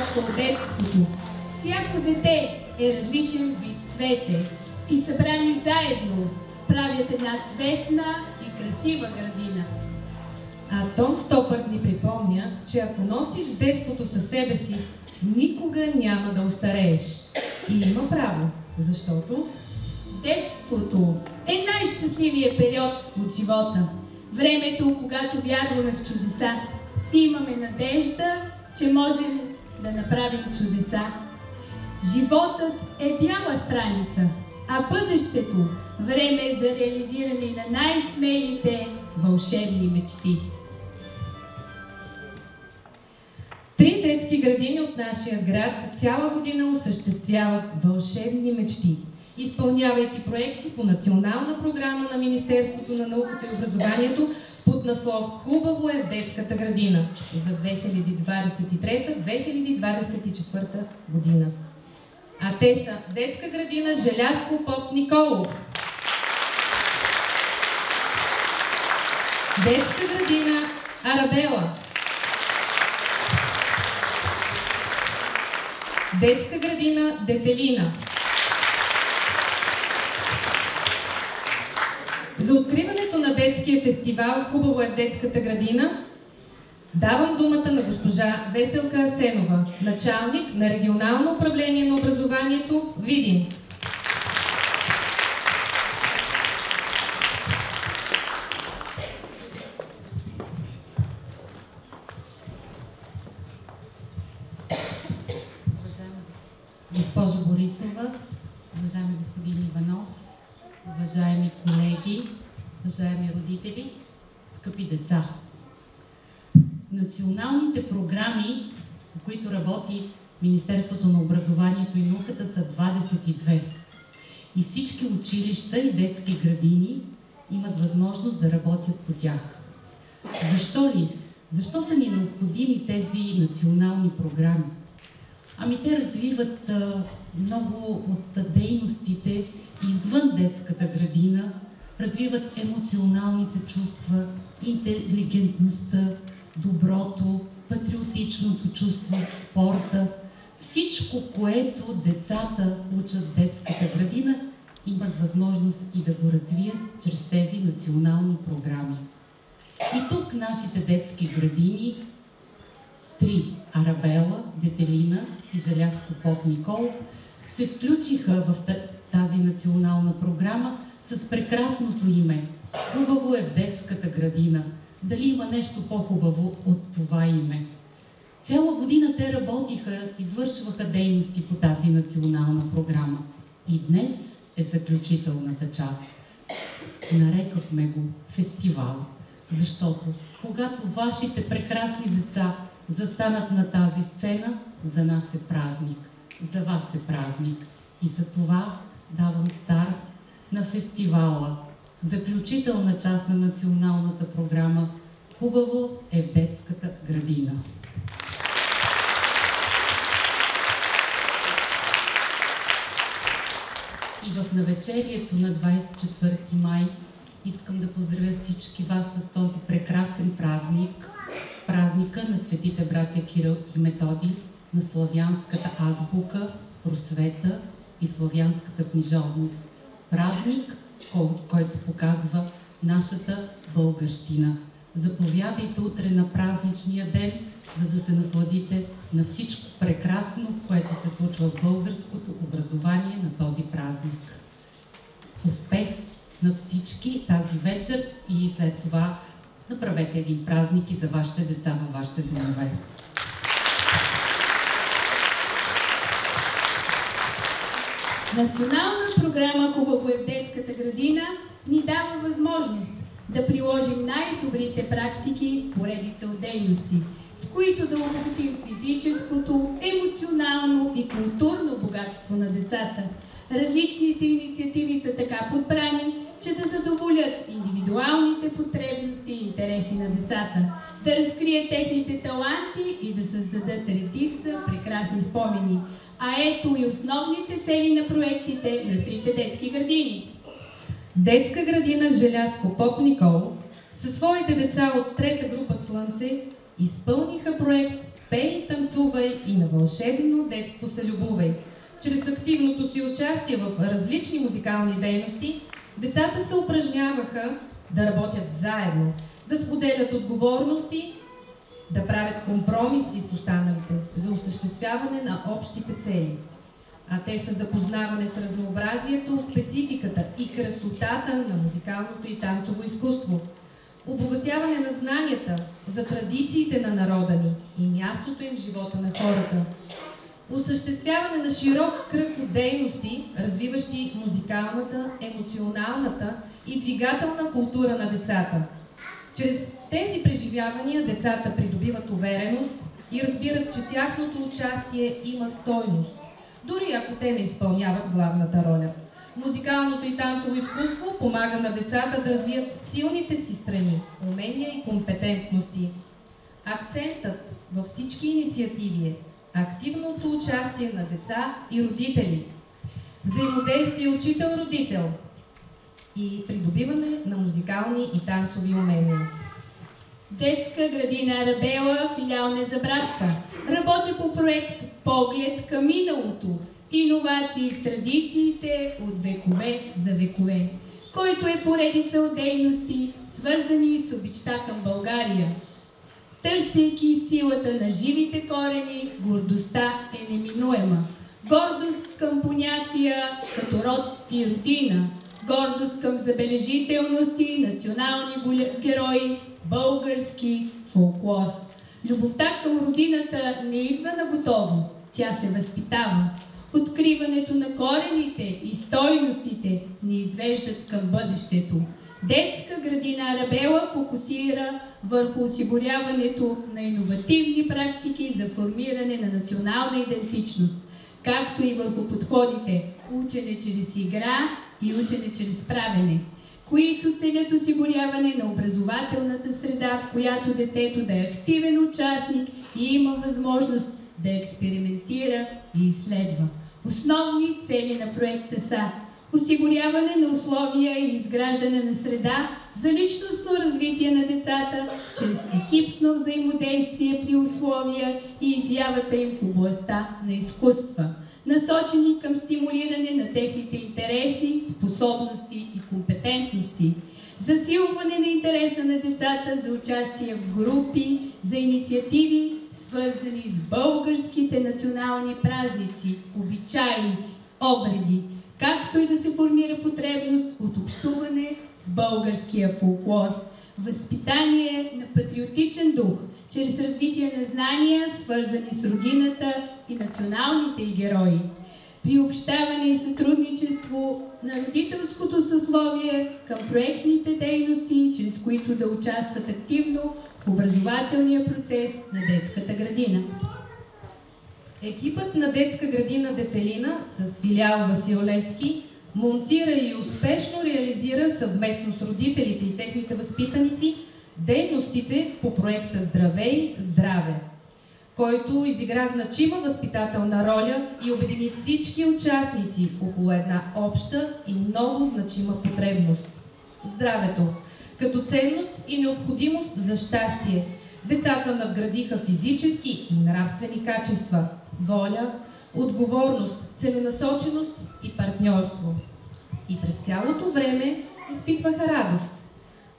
започва от детството. Всяко дете е различен вид цвете и събрани заедно правят една цветна и красива градина. А Том Стопърт ни припомня, че ако носиш детството със себе си, никога няма да остарееш. И има право, защото детството е най-щастливият период от живота. Времето, когато вярваме в чудеса и имаме надежда, че можем да направим чудеса. Животът е бяла страница, а бъдещето – време за реализиране на най-смелите вълшебни мечти. 3 детски градини от нашия град цяла година осъществяват вълшебни мечти, изпълнявайки проекти по национална програма на Министерството на науката и образованието под наслов "Хубаво е в детската градина" за 2023-2024 година. А те са детска градина Желязко Поп Николов, детска градина Арабела, детска градина Детелина. За откриването на детския фестивал "Хубаво е в детската градина" давам думата на госпожа Веселка Асенова, началник на Регионално управление на образованието Видин. Госпожо Борисова, уважаеми господин Иванов, уважаеми колеги, уважаеми родители, скъпи деца! Националните програми, по които работи Министерството на образованието и науката, са 22. И всички училища и детски градини имат възможност да работят по тях. Защо ли? Защо са ни необходими тези национални програми? Ами те развиват много от дейностите извън детската градина, развиват емоционалните чувства, интелигентността, доброто, патриотичното чувство, спорта. Всичко, което децата учат в детската градина, имат възможност и да го развият чрез тези национални програми. И тук нашите детски градини, 3 – Арабела, Детелина и Желязко Поп Николов, се включиха в тази национална програма с прекрасното име "Хубаво е в детската градина". Дали има нещо по-хубаво от това име? Цяла година те работиха, извършваха дейности по тази национална програма. И днес е заключителната част. Нарекохме го фестивал, защото когато вашите прекрасни деца застанат на тази сцена, за нас е празник, за вас е празник. И за това давам старт на фестивала, заключителна част на националната програма "Хубаво е в детската градина". И в навечерието на 24 май искам да поздравя всички вас с този прекрасен празник, празника на светите братя Кирил и Методий, на славянската азбука, просвета и славянската книжовност. Празник, който показва нашата българщина. Заповядайте утре на празничния ден, за да се насладите на всичко прекрасно, което се случва в българското образование на този празник. Успех на всички тази вечер и след това направете един празник и за вашите деца във вашите домове. Национална програма "Хубаво е в детската градина" ни дава възможност да приложим най-добрите практики в поредица от дейности, с които да обогатим физическото, емоционално и културно богатство на децата. Различните инициативи са така подбрани, че да задоволят индивидуалните потребности и интереси на децата, да разкрият техните таланти и да създадат редица прекрасни спомени. А ето и основните цели на проектите на 3 детски градини. Детска градина Желязко Поп Николов със своите деца от 3-та група "Слънце" изпълниха проект Пей, танцувай и на вълшебно детство се любовай. Чрез активното си участие в различни музикални дейности, децата се упражняваха да работят заедно, да споделят отговорности, да правят компромиси с останалите за осъществяване на общите цели. А те са запознаване с разнообразието, спецификата и красотата на музикалното и танцово изкуство, обогатяване на знанията за традициите на народа ни и мястото им в живота на хората, осъществяване на широк кръг от дейности, развиващи музикалната, емоционалната и двигателна култура на децата. Чрез тези преживявания децата придобиват увереност и разбират, че тяхното участие има стойност, дори ако те не изпълняват главната роля. Музикалното и танцово изкуство помага на децата да развият силните си страни, умения и компетентности. Акцентът във всички инициативи е активното участие на деца и родители, взаимодействие учител-родител и придобиване на музикални и танцови умения. Детска градина Арабела, филиал Незабравка, работи по проект Поглед към миналото, иновации в традициите от векове за векове, който е поредица от дейности, свързани с обичта към България. Търсейки силата на живите корени, гордостта е неминуема. Гордост към понятия като род и родина, гордост към забележителности, национални герои, български фолклор. Любовта към родината не идва наготово, тя се възпитава. Откриването на корените и стойностите ни извеждат към бъдещето. Детска градина Арабела фокусира върху осигуряването на иновативни практики за формиране на национална идентичност, както и върху подходите учене чрез игра и учене чрез правене, които целят осигуряване на образователната среда, в която детето да е активен участник и има възможност да експериментира и изследва. Основни цели на проекта са осигуряване на условия и изграждане на среда за личностно развитие на децата чрез екипно взаимодействие при условия и изявата им в областта на изкуства, насочени към стимулиране на техните интереси, способности и компетентности, засилване на интереса на децата за участие в групи, за инициативи, свързани с българските национални празници, обичаи, обреди, както и да се формира потребност от общуване с българския фолклор, възпитание на патриотичен дух, чрез развитие на знания, свързани с родината и националните й герои, приобщаване и сътрудничество на родителското съсловие към проектните дейности, чрез които да участват активно в образователния процес на детската градина. Екипът на детска градина Детелина с филиал Васил Левски монтира и успешно реализира съвместно с родителите и техните възпитаници дейностите по проекта Здравей, здраве, който изигра значима възпитателна роля и обедини всички участници около една обща и много значима потребност – здравето, като ценност и необходимост за щастие. Децата надградиха физически и нравствени качества, воля, отговорност, целенасоченост и партньорство. И през цялото време изпитваха радост.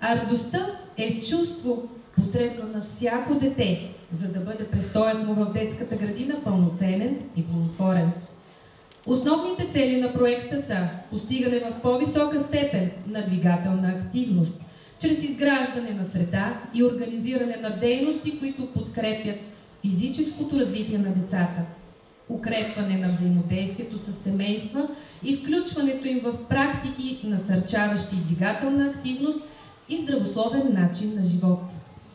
А радостта е чувство, потребно на всяко дете, за да бъде престоят му в детската градина пълноценен и плодотворен. Основните цели на проекта са постигане в по-висока степен на двигателна активност, чрез изграждане на среда и организиране на дейности, които подкрепят физическото развитие на децата, укрепване на взаимодействието с семейства и включването им в практики, насърчаващи двигателна активност и здравословен начин на живот,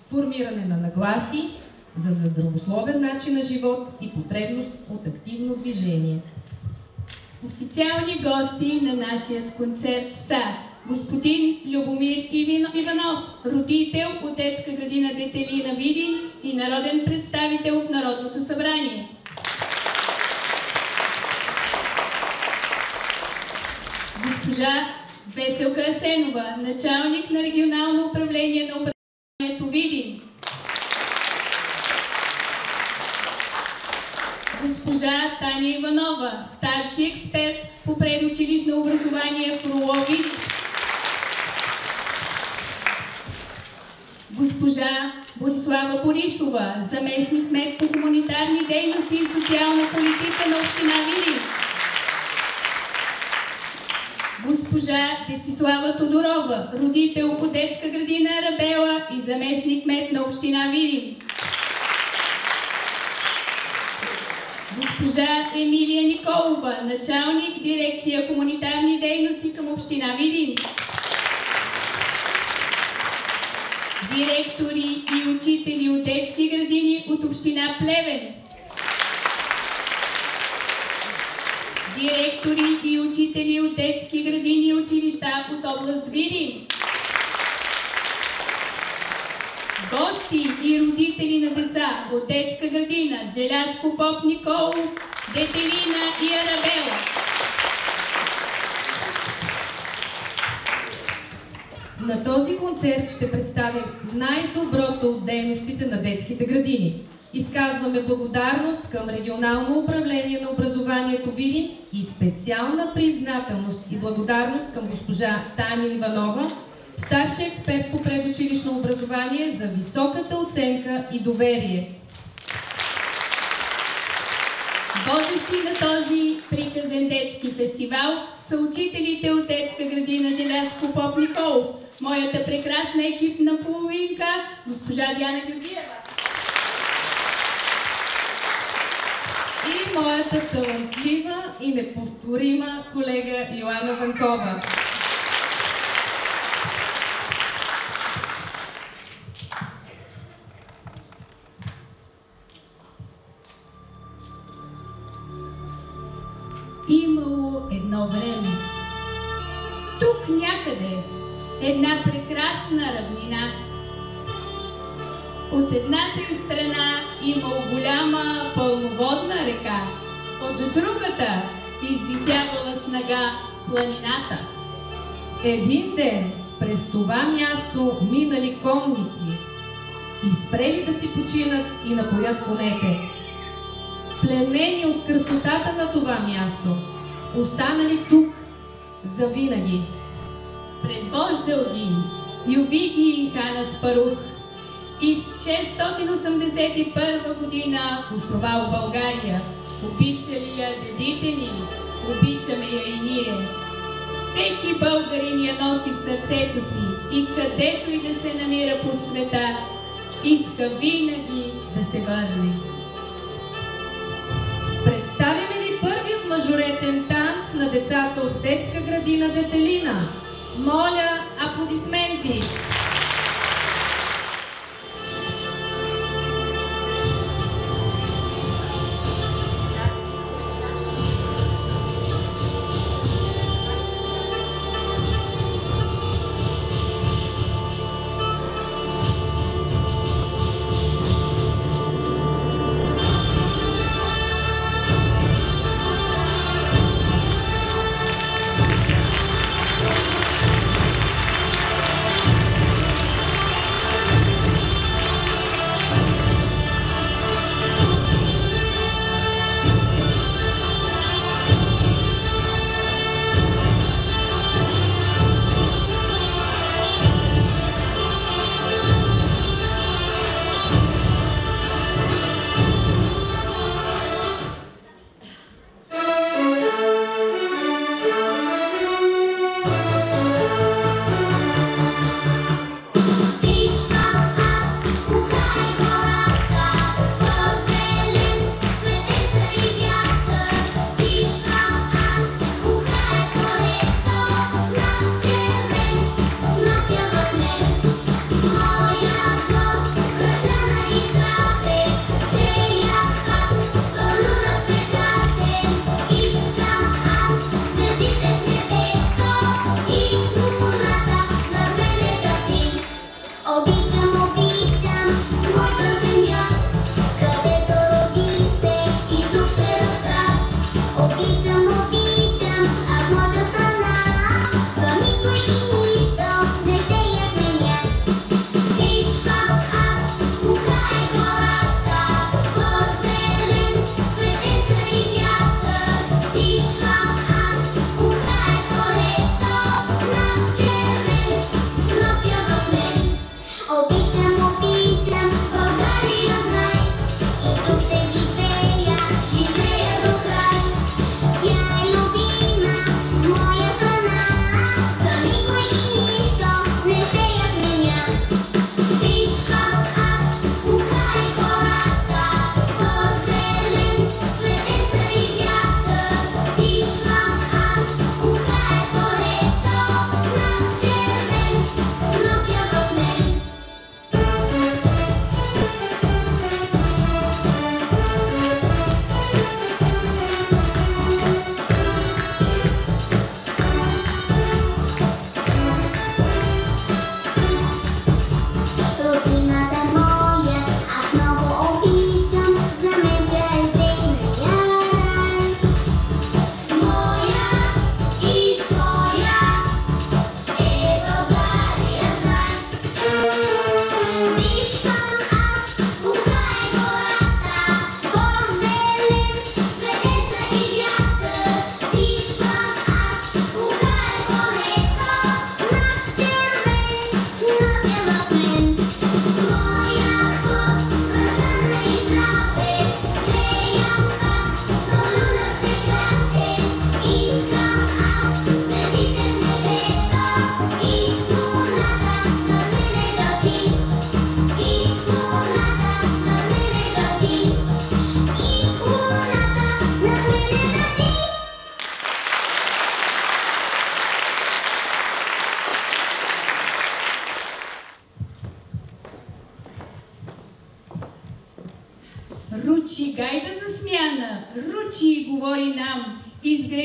формиране на нагласи за здравословен начин на живот и потребност от активно движение. Официални гости на нашия концерт са господин Любомир Иванов, родител от детска градина Детелина Видин и народен представител в Народното събрание. Госпожа Веселка Асенова, началник на регионално управление на управлението Видин. старши експерт по предучилищно образование в РУО Видин. Госпожа Борислава Борисова, заместник-кмет по хуманитарни дейности и социална политика на община Видин. Госпожа Десислава Тодорова, родител от детска градина Арабела и заместник-кмет на община Видин. Госпожа Емилия Николова, началник дирекция хуманитарни дейности към община Видин. Директори и учители от детски градини от община Плевен. Директори и учители от детски градини и училища от област Видин. Гости и родители на деца от детска градина Желязко Поп Николов, Детелина и Арабела. На този концерт ще представим най-доброто от дейностите на детските градини. Изказваме благодарност към Регионално управление на образованието Видин и специална признателност и благодарност към госпожа Таня Иванова, старши експерт по предучилищно образование, за високата оценка и доверие. Водещи на този приказен детски фестивал са учителите от детска градина Желязко Поп Николов, моята прекрасна екипна половинка, госпожа Диана Георгиева. И моята талантлива и неповторима колега Йоана Ванкова. Имало едно време. Тук някъде една прекрасна равнина. От едната й страна имало голяма пълноводна река, от другата извисявала снага планината. Един ден през това място минали конници и спрели да си починат и напоят конете. Пленени от красотата на това място, останали тук завинаги. Пред вожда Огин, Ювиги хан Аспарух, и в 681 година основал България. Обичали я дедите ни, обичаме я и ние. Всеки българин я носи в сърцето си и където и да се намира по света, иска винаги да се върне. Представяме ви първият мажоретен танц на децата от детска градина Детелина. Моля, аплодисменти!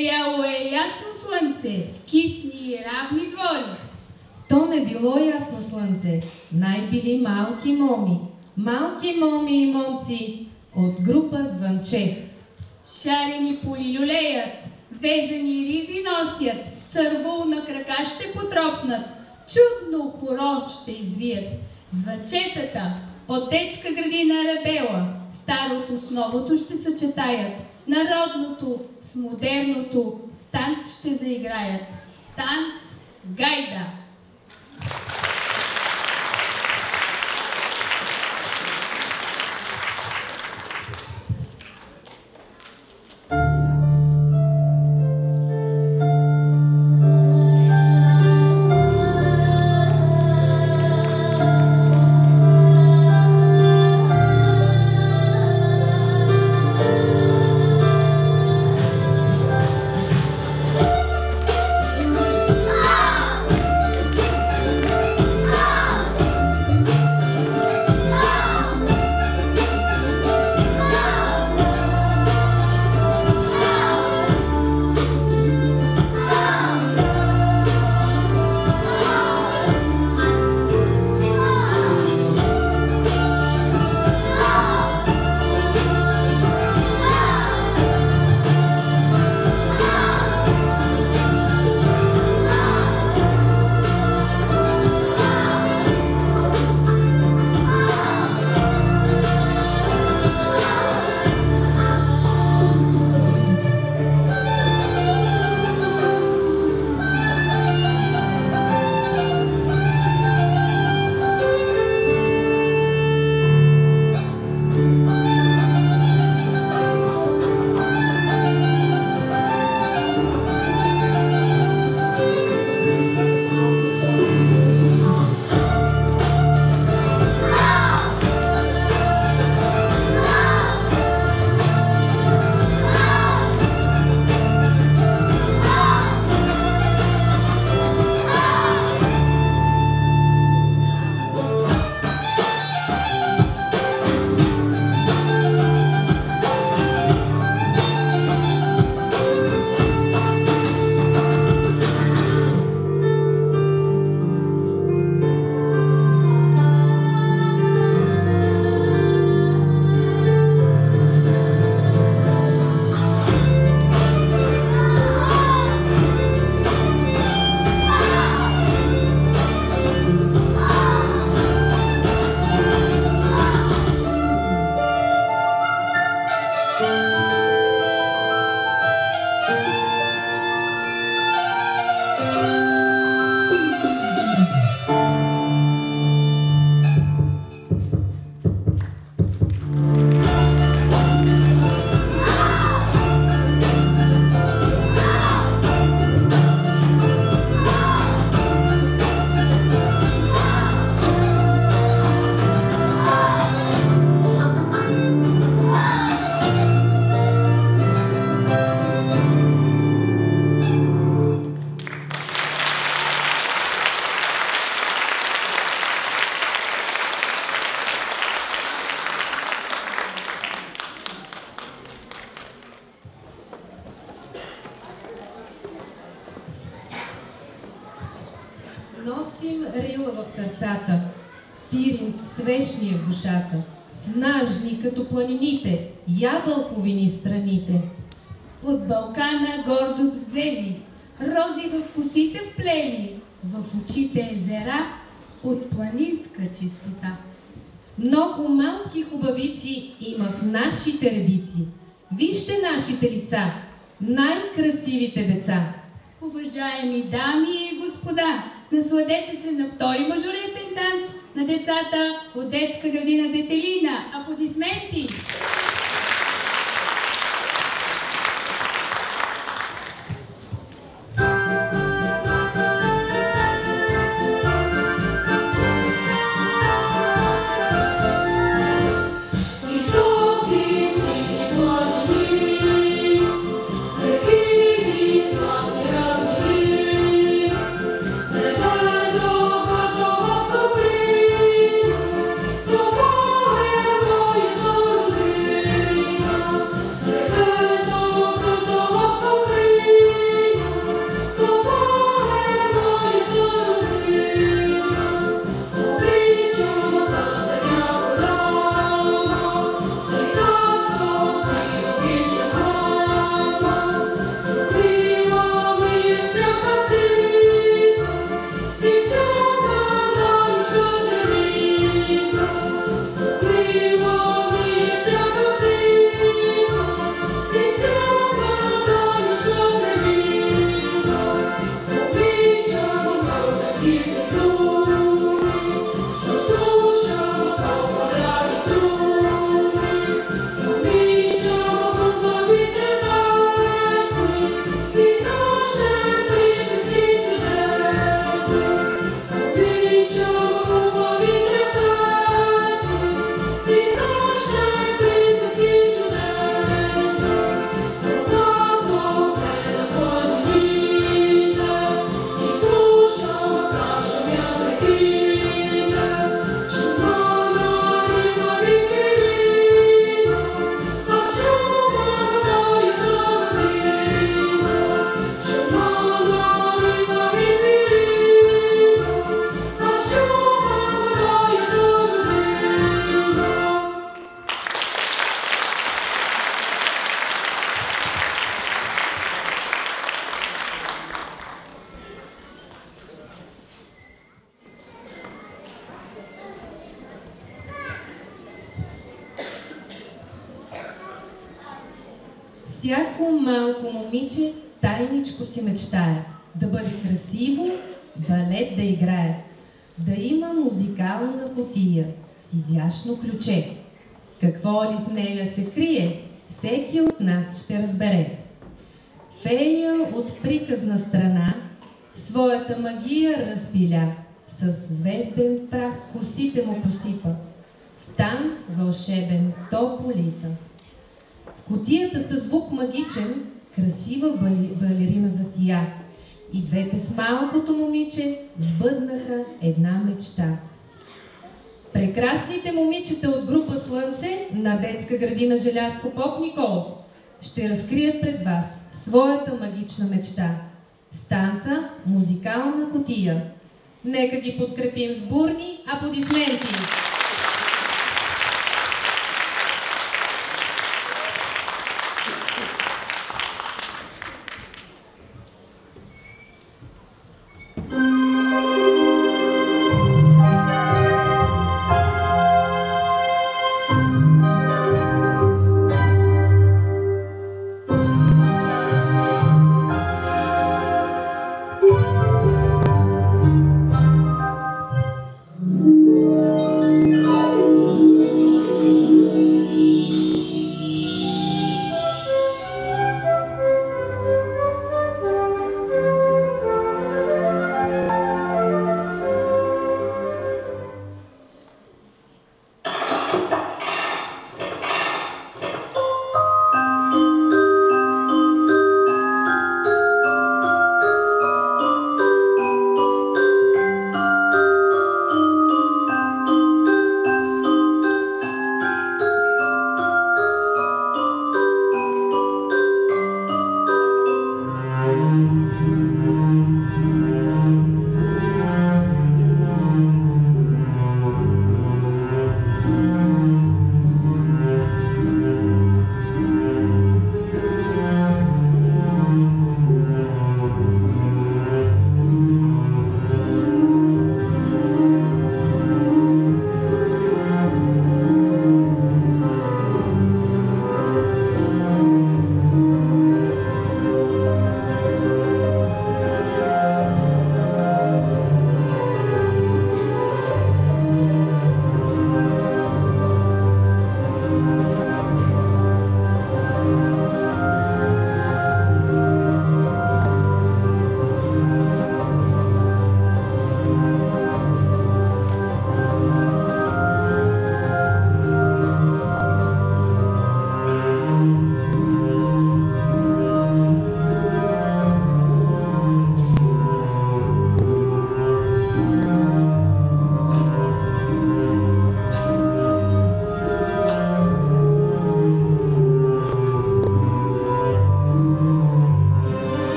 Гряло е ясно слънце, в китни равни двори. То не било ясно слънце, най-били малки моми и момци от група Звънче. Шарени поли люлеят, везени ризи носят, с цървул на крака ще потропнат, чудно хоро ще извият. Звънчетата от детска градина Арабела, старото с новото ще съчетаят, народното с модерното в танц ще заиграят. Танц гайда! Носим рила в сърцата, пирим свещния в душата, снажни като планините, ябълковини страните. От Балкана гордост взели, рози в косите вплели, в очите езера от планинска чистота. Много малки хубавици има в нашите редици. Вижте нашите лица, най-красивите деца. Уважаеми дами и господа, насладете се на втори мажоретен танц на децата от детска градина Детелина. Аплодисменти! Thank you. Всяко малко момиче тайничко си мечтае да бъде красиво, балет да играе, да има музикална кутия с изящно ключе. Какво ли в нея се крие, всеки от нас ще разбере. Фея от приказна страна своята магия разпиля, с звезден прах косите му посипа, в танц вълшебен то полита. В кутията със звук магичен красива балерина засия и двете с малкото момиче сбъднаха една мечта. Прекрасните момичета от група Слънце на детска градина Желязко Поп Николов ще разкрият пред вас своята магична мечта с танца музикална кутия. Нека ги подкрепим с бурни аплодисменти!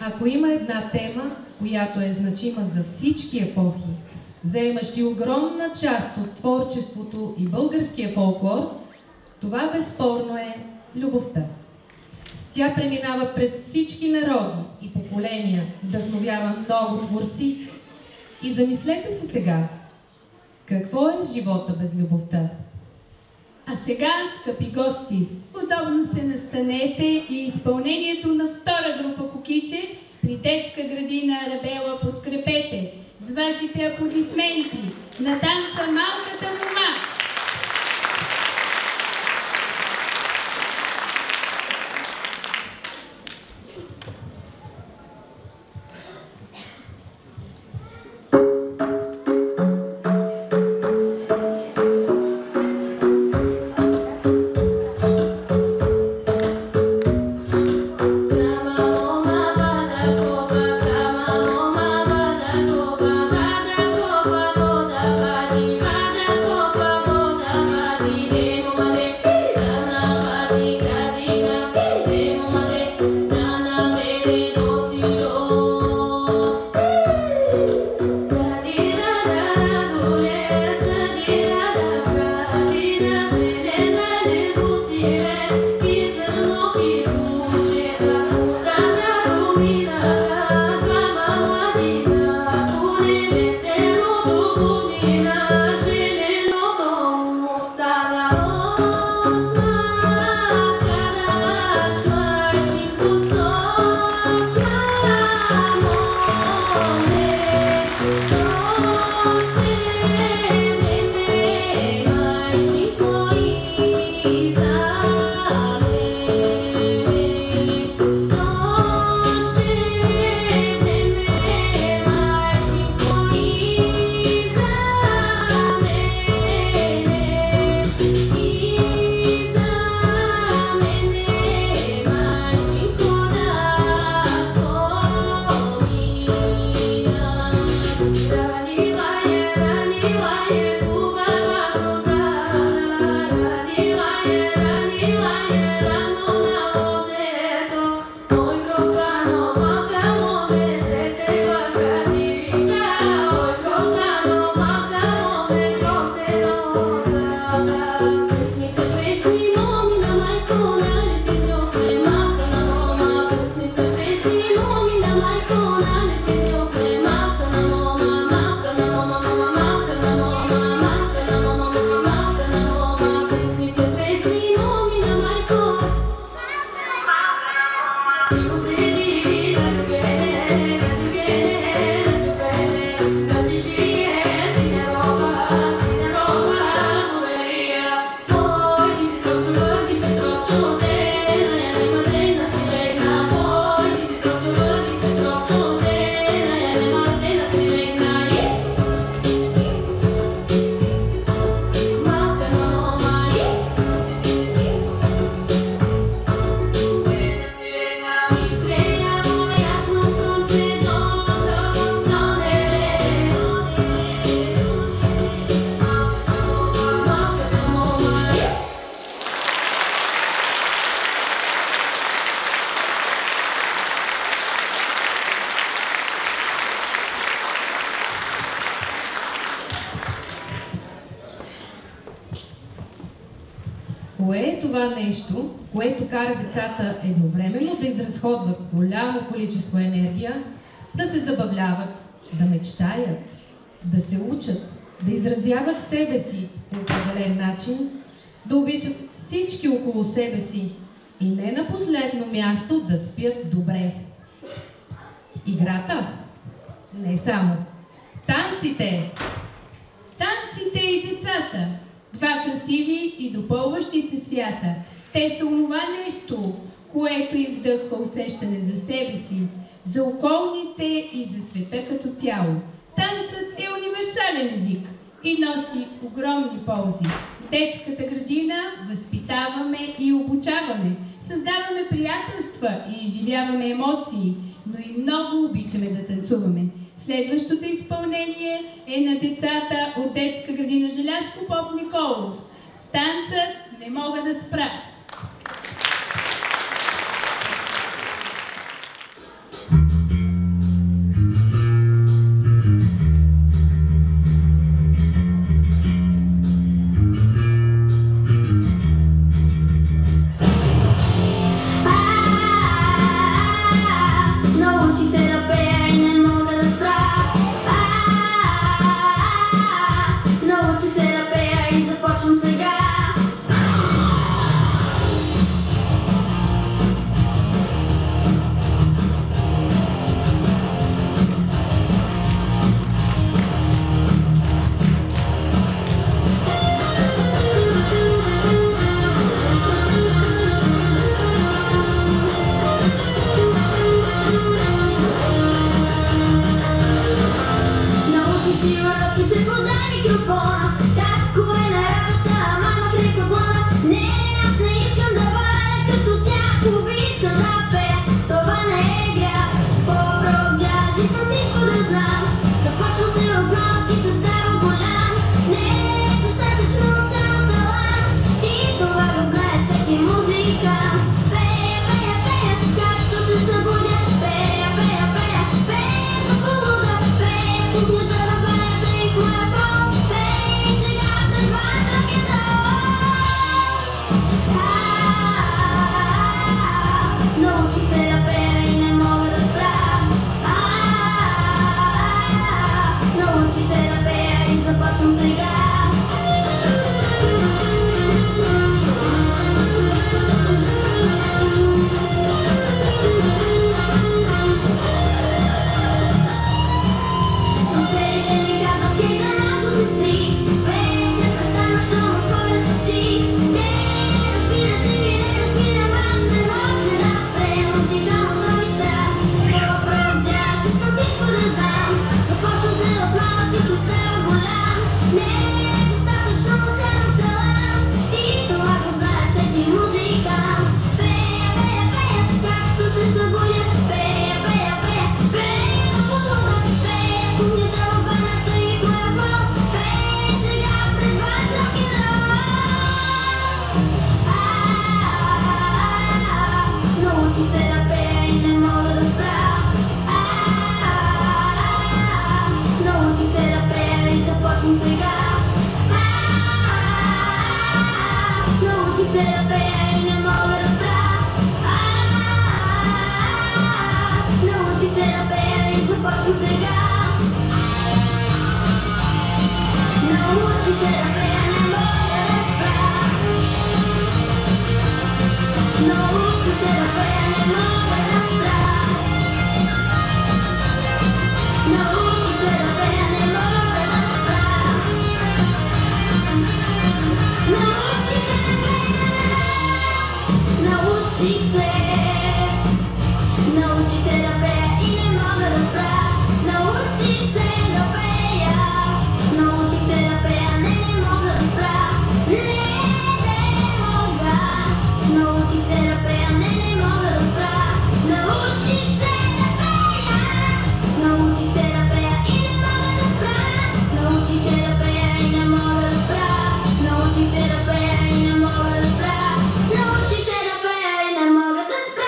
Ако има една тема, която е значима за всички епохи, заемащи огромна част от творчеството и българския фолклор, това безспорно е любовта. Тя преминава през всички народи и поколения, вдъхновява много творци. И замислете се сега, какво е живота без любовта? А сега, скъпи гости, удобно се настанете и изпълнението на втора група Кукиче при детска градина Арабела подкрепете с вашите аплодисменти на танца Малката мома. Кое е това нещо, което кара децата едновременно да изразходват голямо количество енергия, да се забавляват, да мечтаят, да се учат, да изразяват себе си по определен начин, да обичат всички около себе си и не на последно място да спят добре? Играта? Не само. Танците! Танците и децата. Два красиви и допълващи се свята. Те са онова нещо, което им вдъхва усещане за себе си, за околните и за света като цяло. Танцът е универсален език и носи огромни ползи. В детската градина възпитаваме и обучаваме, създаваме приятелства и изживяваме емоции, но и много обичаме да танцуваме. Следващото изпълнение е на децата от детска градина Желязко Поп Николов. С танца не мога да спра. Научи се да пея и започвам сега. се да пея и не мога да спра. Научих се да пея и започвам сега. Научих се да пея, не мога да спра. Научих се да пея, не мога да спра. Научих се да пея, не мога да спра. Научих се да пея. Научих се. Научих се да пея и не мога да спра. Научих се да пея. Научих се да пея, не мога да спра. Не мога. Научих се да пея, не мога да спра. Научих се да пея. Научих се да пея и не мога да спра. Научих се да пея и не мога да спра. Научих се да пея и не мога да спра. Научих се да пея и не мога да спра.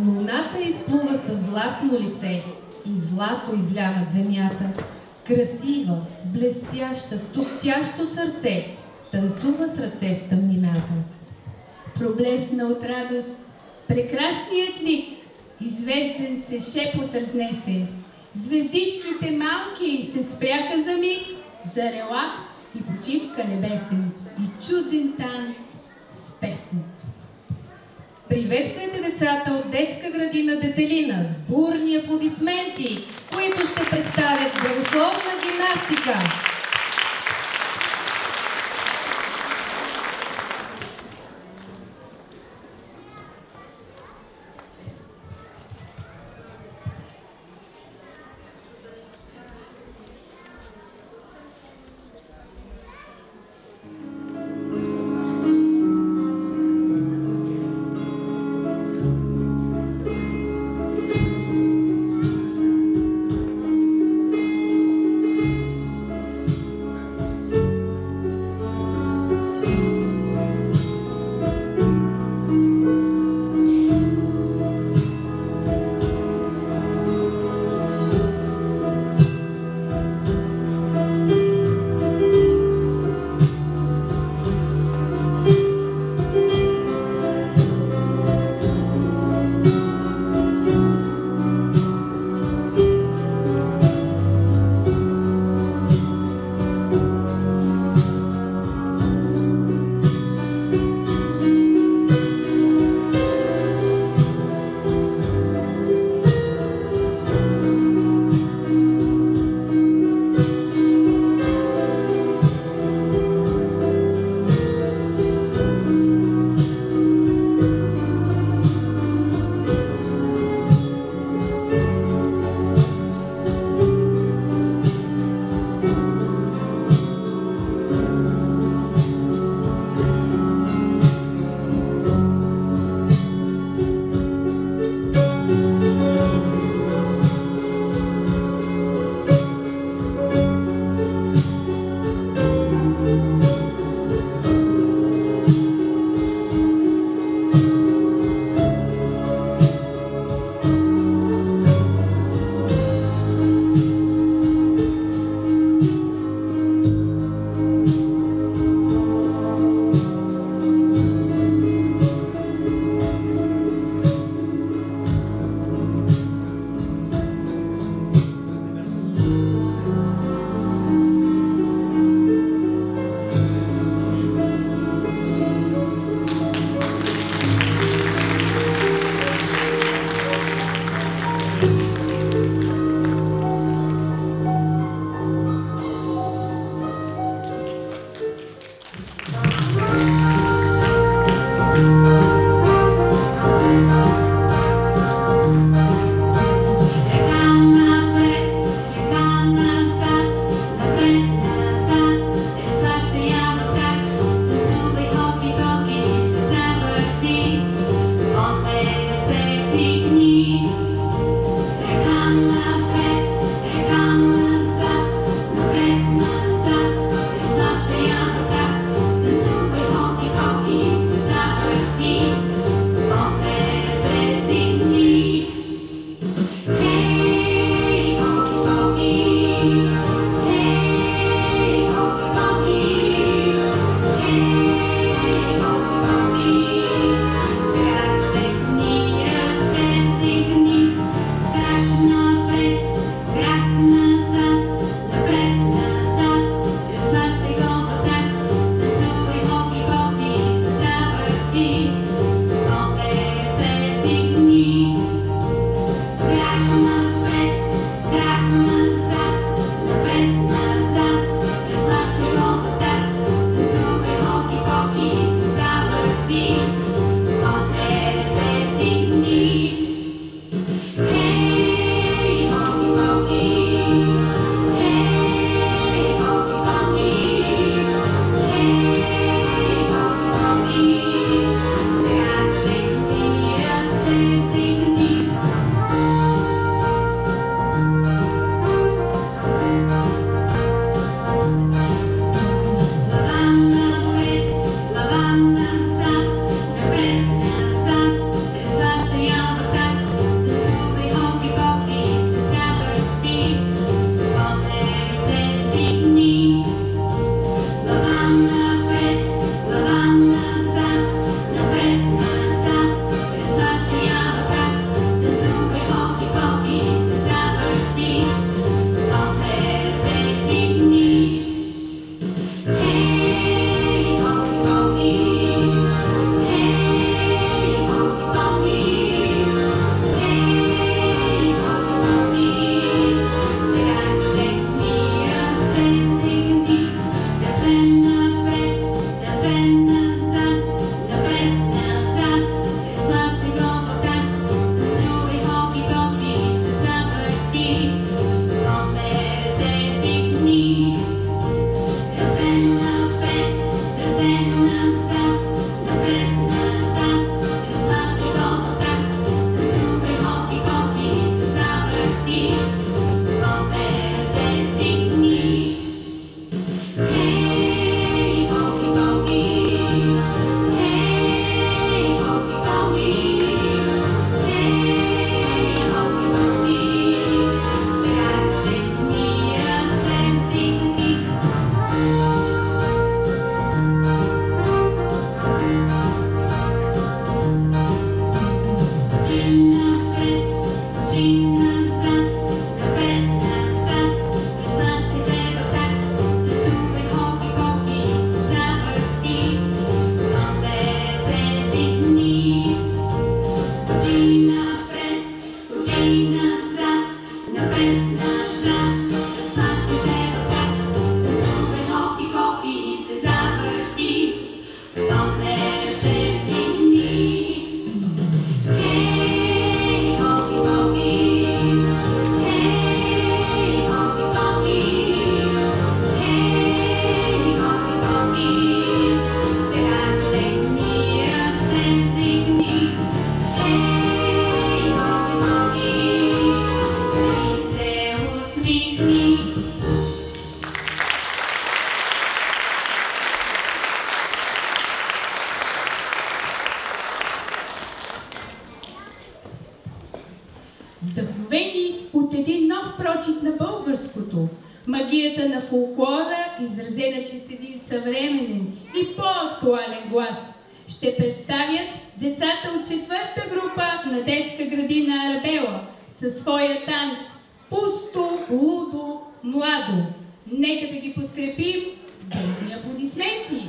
Луната изплува със златно лице и злато изля над земята. Красива, блестяща, с топтящо сърце, танцува с ръце в тъмнината. Проблесна от радост прекрасният лик, известен се шепот разнесе. Звездичките малки се спряха за миг, за релакс и почивка небесен и чуден танц с песен. Приветствайте децата от детска градина Детелина с бурни аплодисменти, които ще представят здравословна гимнастика. Вдъхновени от един нов прочит на българското, магията на фолклора, изразена чрез един съвременен и по-актуален глас, ще представят децата от 4-та група на детска градина Арабела със своя танц «Пусто, лудо, младо». Нека да ги подкрепим с бурни аплодисменти!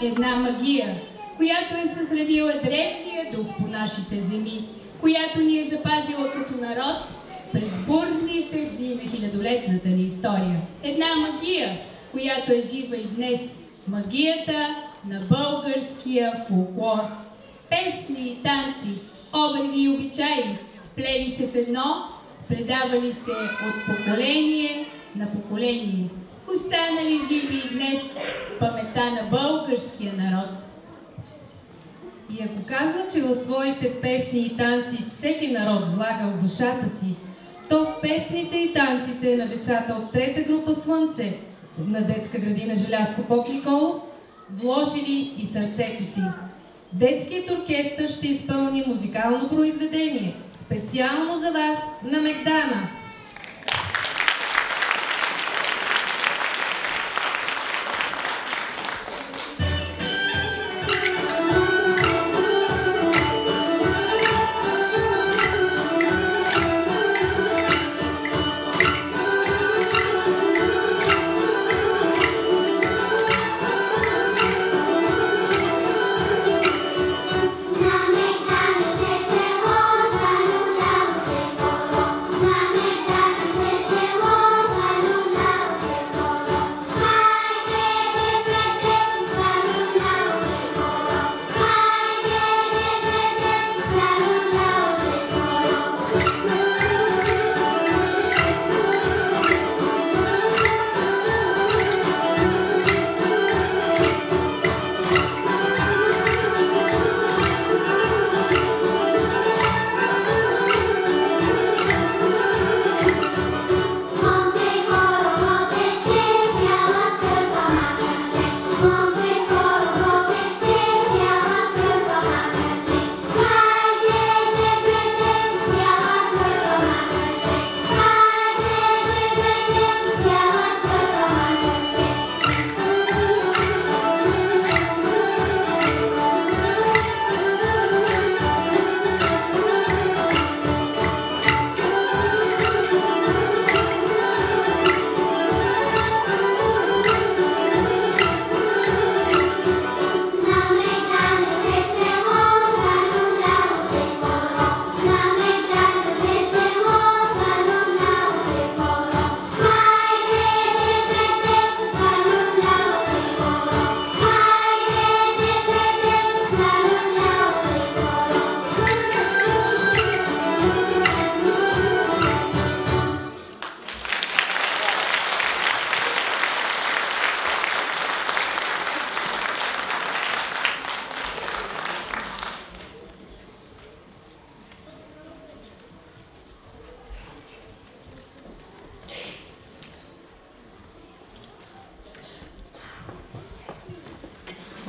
една магия, която е съхранила древния дух по нашите земи, която ни е запазила като народ през бурните дни на хилядолетната ни история. Една магия, която е жива и днес. Магията на българския фолклор. Песни и танци, обреди и обичаи, вплели се в едно, предавали се от поколение на поколение. Останали живи и днес в паметта на българския народ. И ако казва, че в своите песни и танци всеки народ влагал душата си, то в песните и танците на децата от трета група Слънце на детска градина Желязко поп Николов вложили и сърцето си. Детският оркестър ще изпълни музикално произведение специално за вас на Мегдана.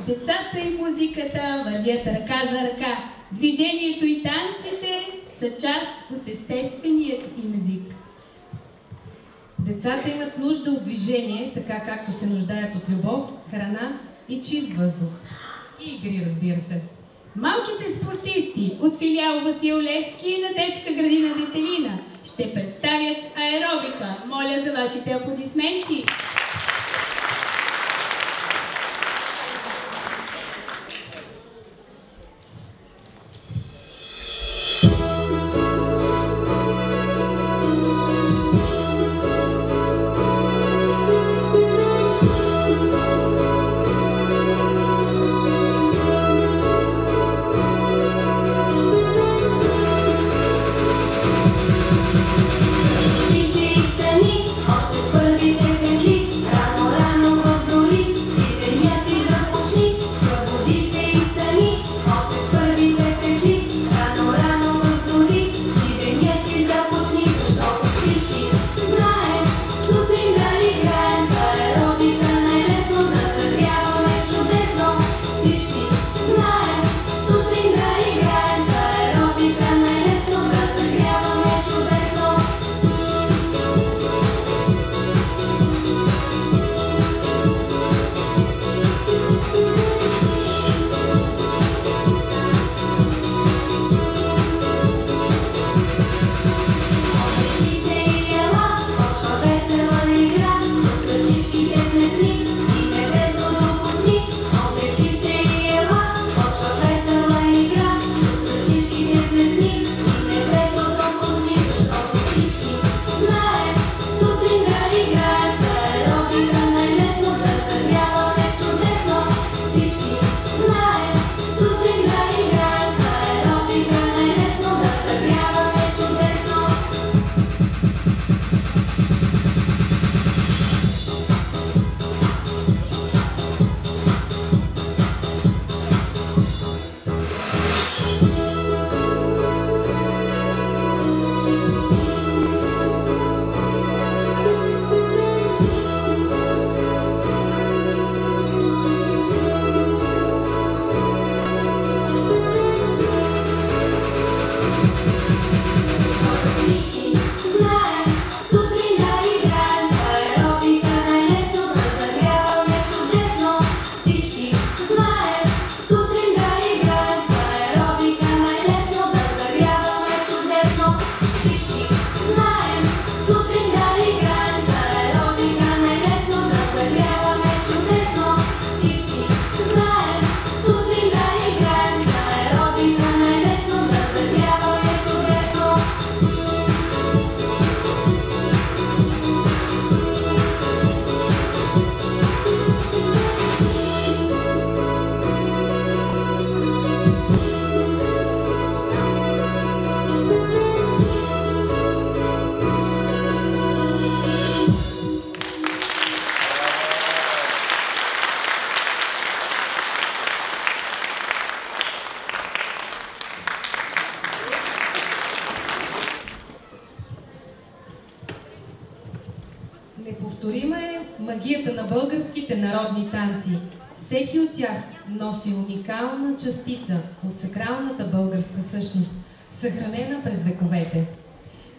Децата и музиката вървят ръка за ръка. Движението и танците са част от естественият им език. Децата имат нужда от движение, така както се нуждаят от любов, храна и чист въздух. И игри, разбира се. Малките спортисти от филиал Васил Левски на детска градина Детелина ще представят аеробика. Моля за вашите аплодисменти. Още първите петли магията на българските народни танци. Всеки от тях носи уникална частица от сакралната българска същност, съхранена през вековете.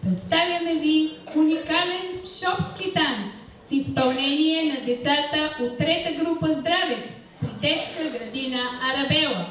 Представяме ви уникален шопски танц в изпълнение на децата от трета група Здравец при детска градина Арабела.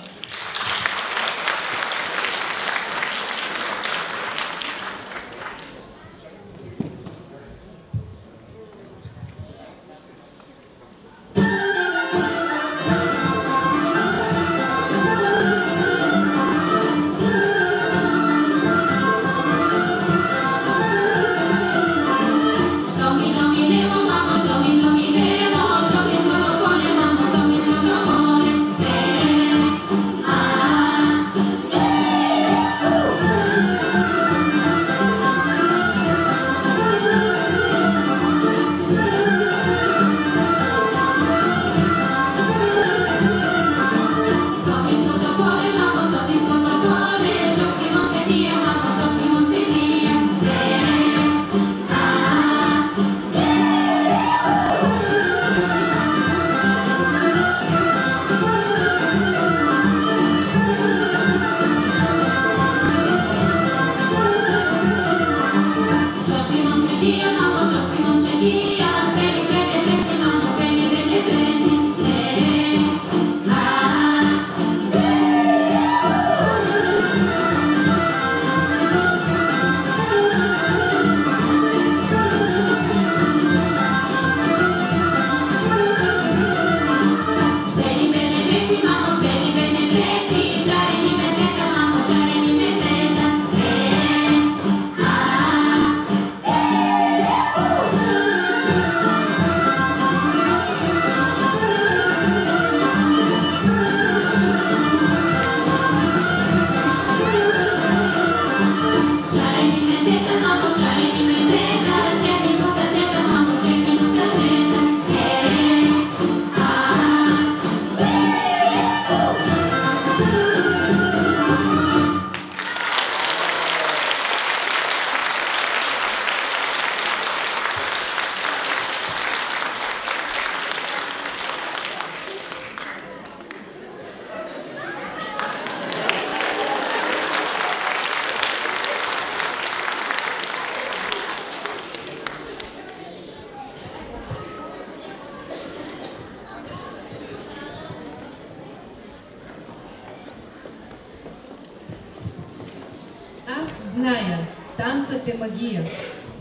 Зная, танцът е магия.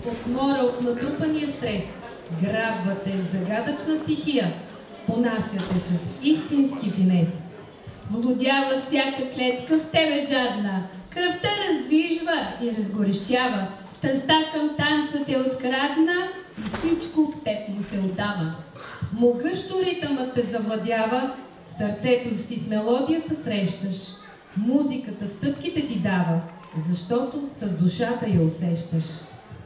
От мора от натрупания стрес грабвате в загадъчна стихия, понасяте с истински финес. Владява всяка клетка в тебе жадна, кръвта раздвижва и разгорещява, страстта към танца те открадна и всичко в теб му се отдава. Могъщо ритъмът те завладява, сърцето си с мелодията срещаш, музиката стъпките ти дава, защото с душата я усещаш.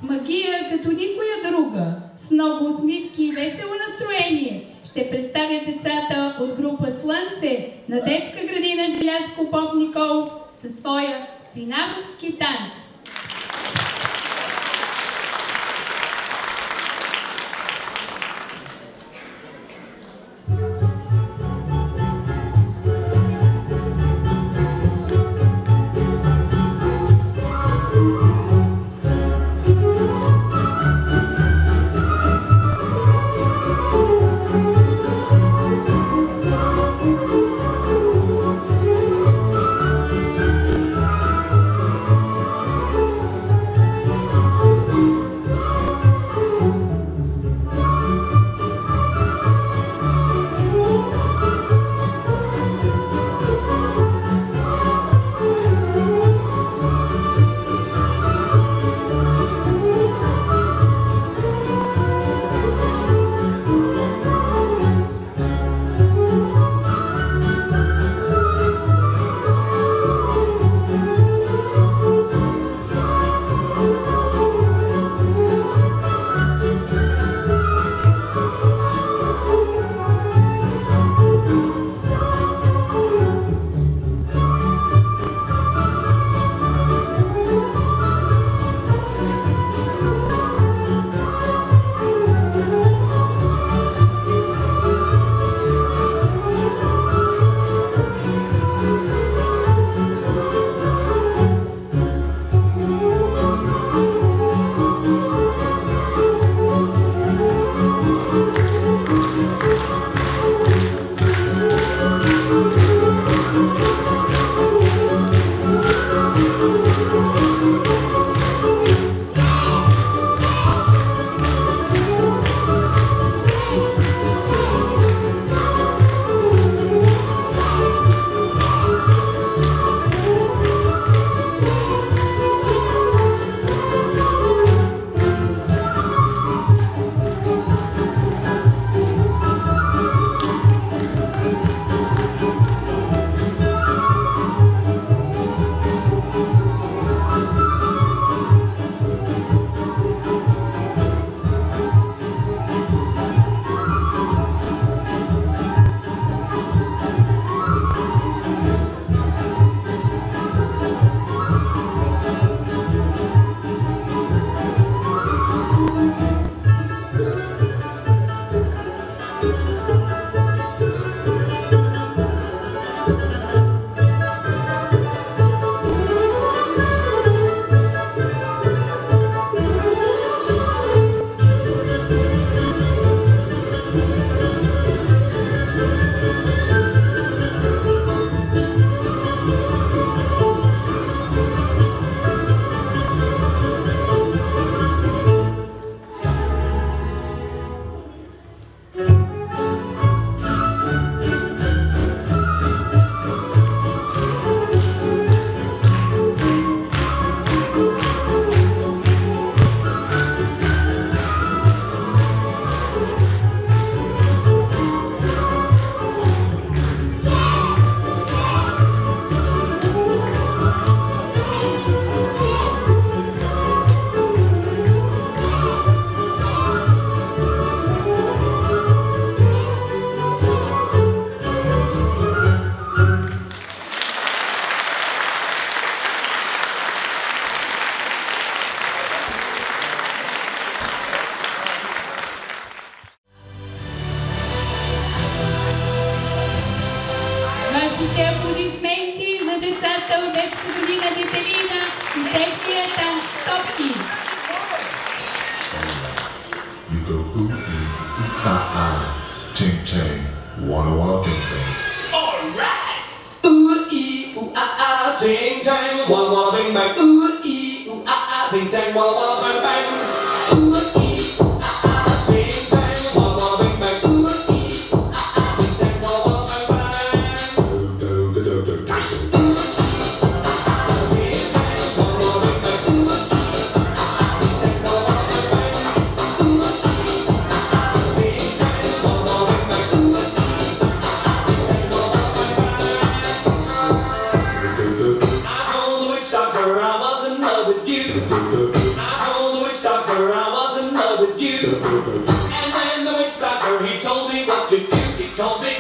Магия като никоя друга, с много усмивки и весело настроение, ще представя децата от група Слънце на детска градина Желязко Поп Николов със своя синаговски танц. от детска градина Детелина и техния танц Топки. You go ooh ooh ah ah, ting ting, walla bing bing. Alright! Ooh ee ooh ah ah, ting tang, walla bing bang. Ooh ee ooh ah ah, ting tang, walla bang bang. Ooh ee ooh ah ah, ting tang, walla bing bang. Ooh ee ooh ah ah, ting tang, walla bang bang. Do do do do do do. And then the witch doctor, he told me what to do. He told me.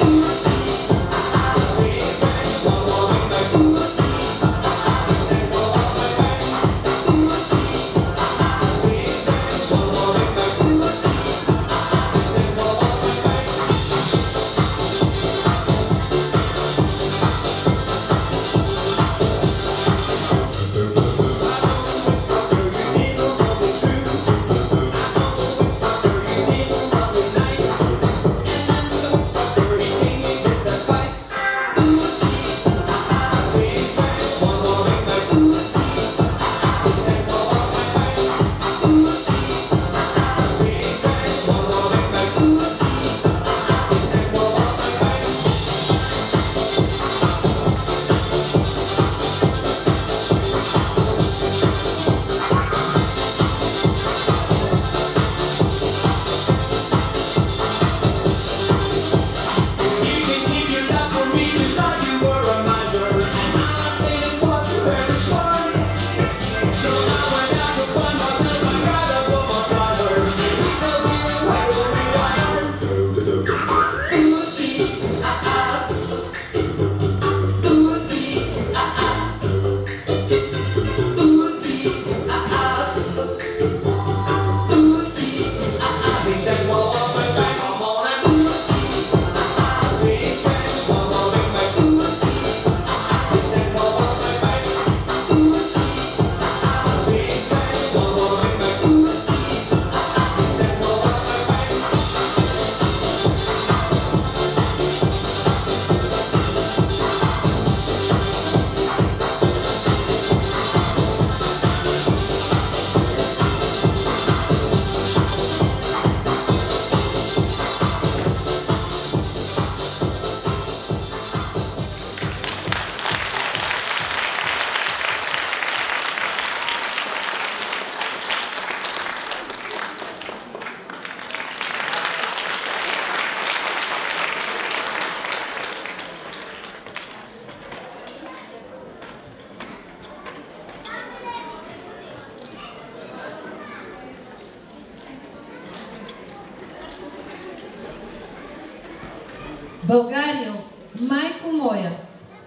България, майко моя,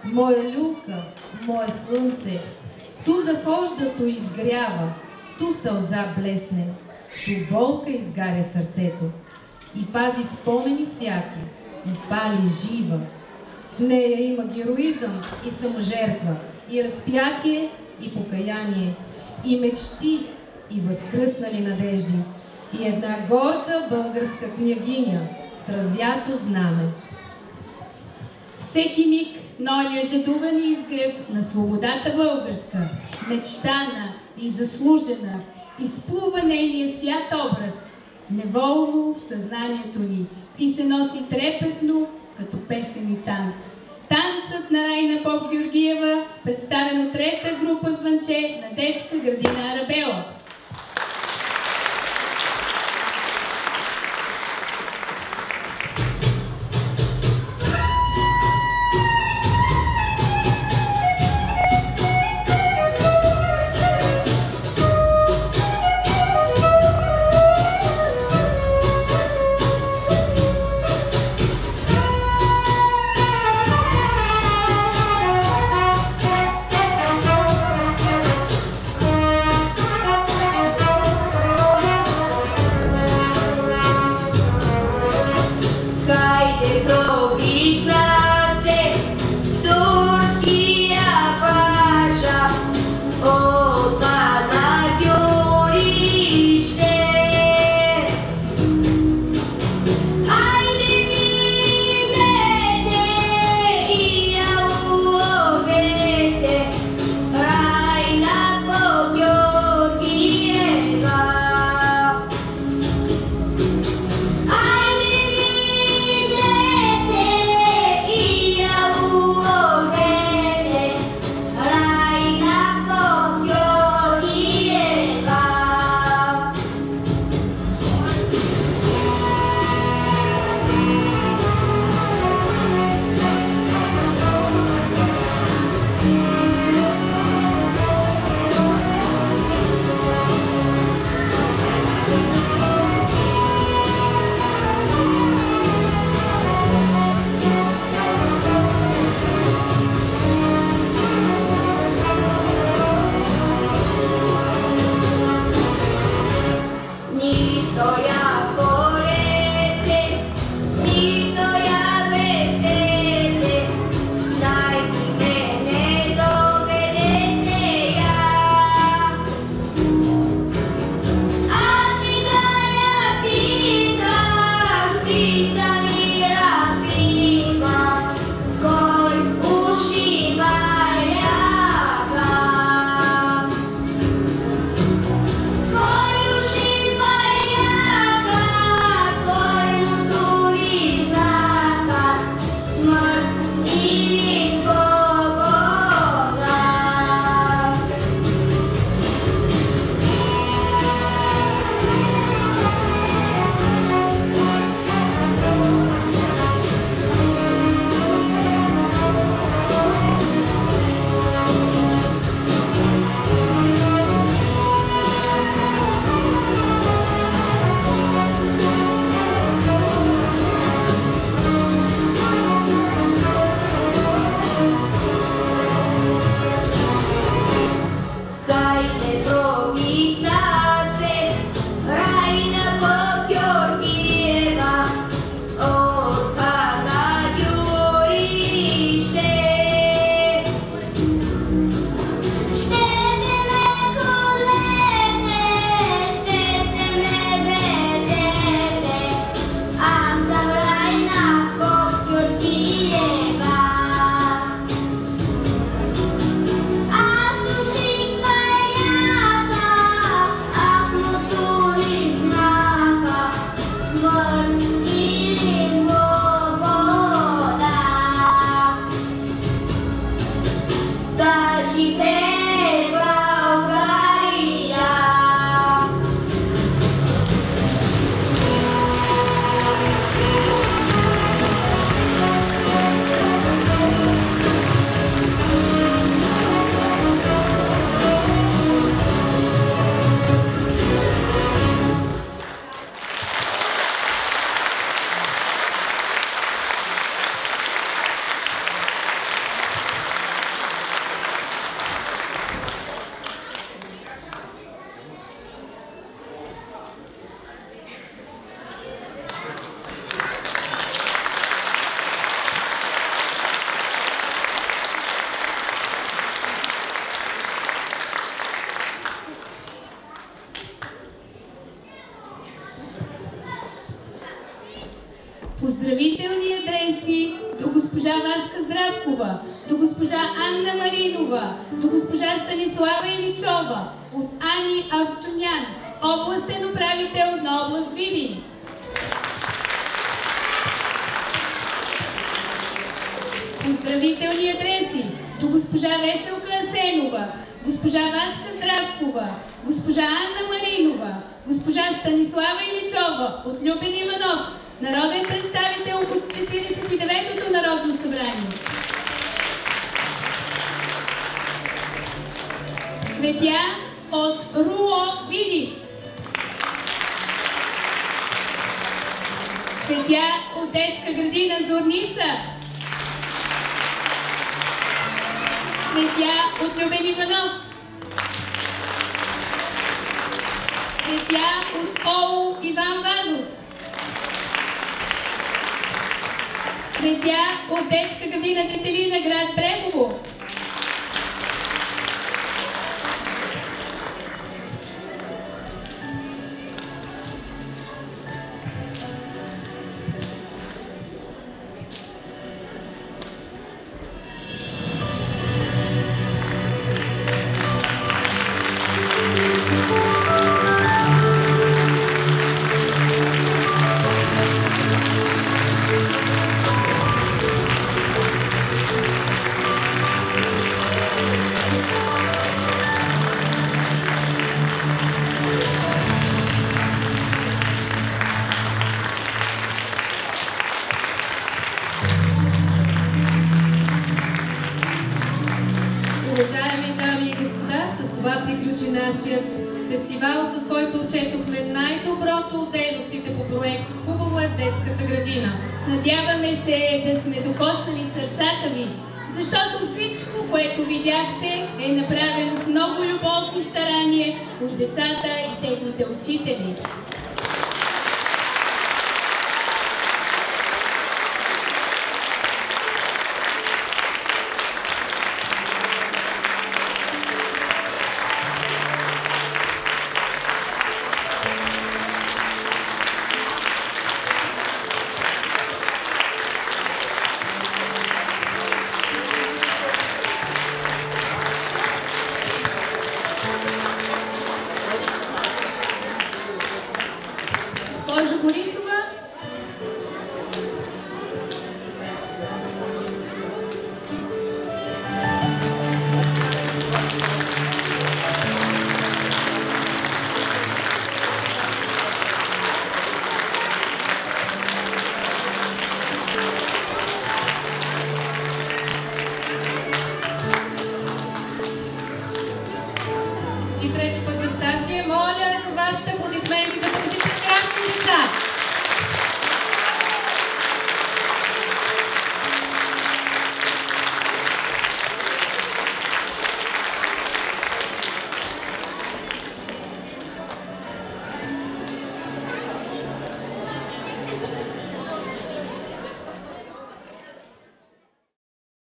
моя люлка, мое слънце, ту захожда, ту изгрява, ту сълза блесне, ту болка изгаря сърцето и пази спомени святи, и пали жива. В нея има героизъм и саможертва, и разпятие, и покаяние, и мечти, и възкръснали надежди, и една горда българска княгиня с развято знаме. Всеки миг на оня жадуван изгрев на свободата българска, мечтана и заслужена, изплува нейния свят образ, неволно в съзнанието ни и се носи трепетно като песен и танц. Танцът на Райна Поп-Георгиева, представен от трета група Звънче на детска градина Арабела. Поздравителни адреси до госпожа Васка Здравкова, до госпожа Анна Маринова, до госпожа Станислава Иличова, от Ани Артунян, областен управител на област Видин. Поздравителни адреси до госпожа Веселка Асенова, госпожа Васка Здравкова, госпожа Анна Маринова, госпожа Станислава Иличова, от Любен Иванов, народен представител от 49-то Народно събрание. Светя от РУО Видин. Светя от детска градина Зорница. Светя от Любен Иванов. Светя от ОУ Иван Вазов. Светя от детска градина Детелина, град Брегово. Уважаеми дами и господа, с това приключи нашия фестивал, с който отчетохме най-доброто от дейностите по проект "Хубаво е в детската градина". Надяваме се да сме докоснали сърцата ви, защото всичко, което видяхте, е направено с много любов и старание от децата и техните учители.